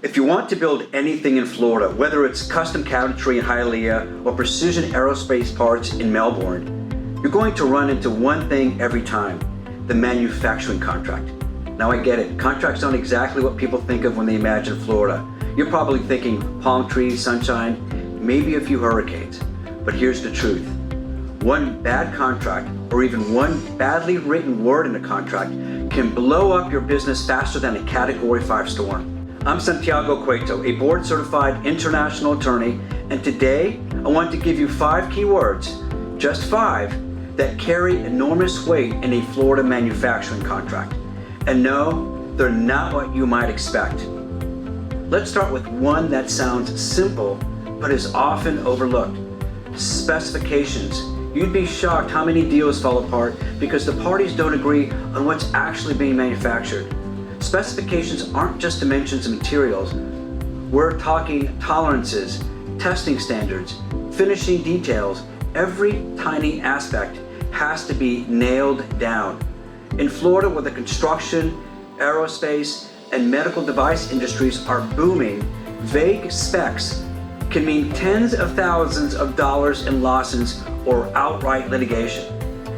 If you want to build anything in Florida, whether it's custom cabinetry in Hialeah or precision aerospace parts in Melbourne, you're going to run into one thing every time: the manufacturing contract. Now I get it, contracts aren't exactly what people think of when they imagine Florida. You're probably thinking palm trees, sunshine, maybe a few hurricanes. But here's the truth. One bad contract, or even one badly written word in a contract, can blow up your business faster than a Category 5 storm. I'm Santiago Cueto, a board-certified international attorney, and today I want to give you 5 key words, just 5, that carry enormous weight in a Florida manufacturing contract. And no, they're not what you might expect. Let's start with one that sounds simple, but is often overlooked: specifications. You'd be shocked how many deals fall apart because the parties don't agree on what's actually being manufactured. Specifications aren't just dimensions of materials. We're talking tolerances, testing standards, finishing details. Every tiny aspect has to be nailed down. In Florida, where the construction, aerospace, and medical device industries are booming, vague specs can mean tens of thousands of dollars in lawsuits or outright litigation.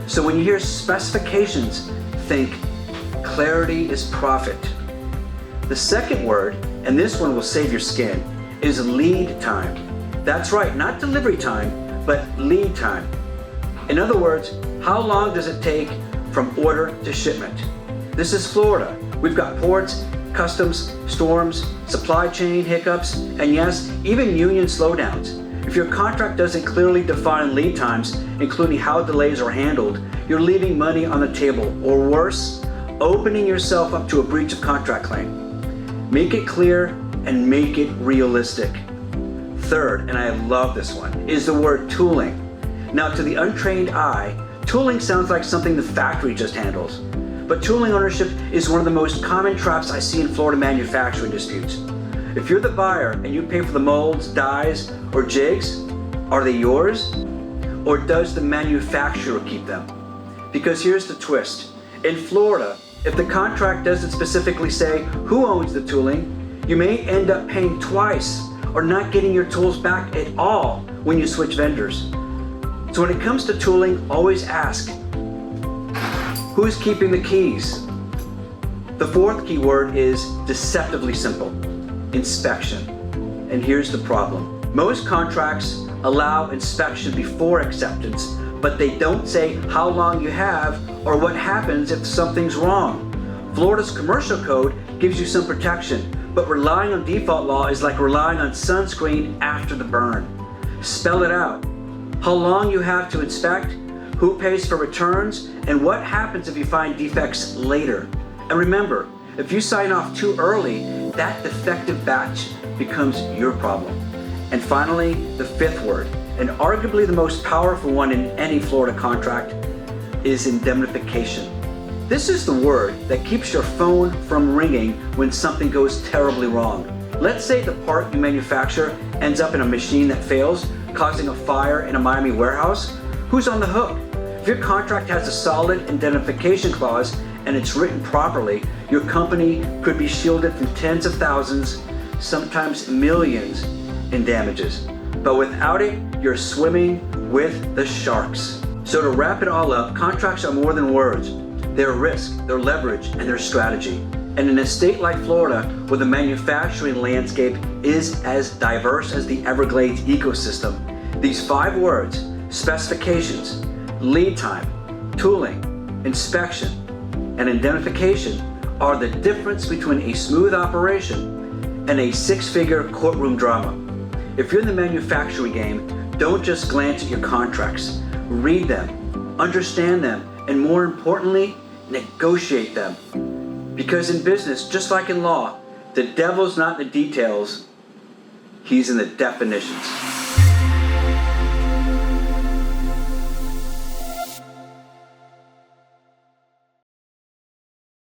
So when you hear specifications, think clarity is profit. The second word, and this one will save your skin, is lead time. That's right, not delivery time, but lead time. In other words, how long does it take from order to shipment? This is Florida. We've got ports, customs, storms, supply chain hiccups, and yes, even union slowdowns. If your contract doesn't clearly define lead times, including how delays are handled, you're leaving money on the table, or worse, opening yourself up to a breach of contract claim. Make it clear and make it realistic. Third, and I love this one, is the word tooling. Now, to the untrained eye, tooling sounds like something the factory just handles. But tooling ownership is one of the most common traps I see in Florida manufacturing disputes. If you're the buyer and you pay for the molds, dies, or jigs, are they yours? Or does the manufacturer keep them? Because here's the twist. In Florida, if the contract doesn't specifically say who owns the tooling, you may end up paying twice or not getting your tools back at all when you switch vendors. So when it comes to tooling, always ask, who's keeping the keys? The fourth key word is deceptively simple: inspection. And here's the problem. Most contracts allow inspection before acceptance, but they don't say how long you have or what happens if something's wrong. Florida's commercial code gives you some protection, but relying on default law is like relying on sunscreen after the burn. Spell it out. How long you have to inspect, who pays for returns, and what happens if you find defects later. And remember, if you sign off too early, that defective batch becomes your problem. And finally, the fifth word, and arguably the most powerful one in any Florida contract, is indemnification. This is the word that keeps your phone from ringing when something goes terribly wrong. Let's say the part you manufacture ends up in a machine that fails, causing a fire in a Miami warehouse. Who's on the hook? If your contract has a solid indemnification clause and it's written properly, your company could be shielded from tens of thousands, sometimes millions in damages. But without it, you're swimming with the sharks. So to wrap it all up, contracts are more than words. They're risk, they're leverage, and they're strategy. And in a state like Florida, where the manufacturing landscape is as diverse as the Everglades ecosystem, these 5 words, specifications, lead time, tooling, inspection, and indemnification, are the difference between a smooth operation and a 6-figure courtroom drama. If you're in the manufacturing game, don't just glance at your contracts. Read them, understand them, and more importantly, negotiate them. Because in business, just like in law, the devil's not in the details, he's in the definitions.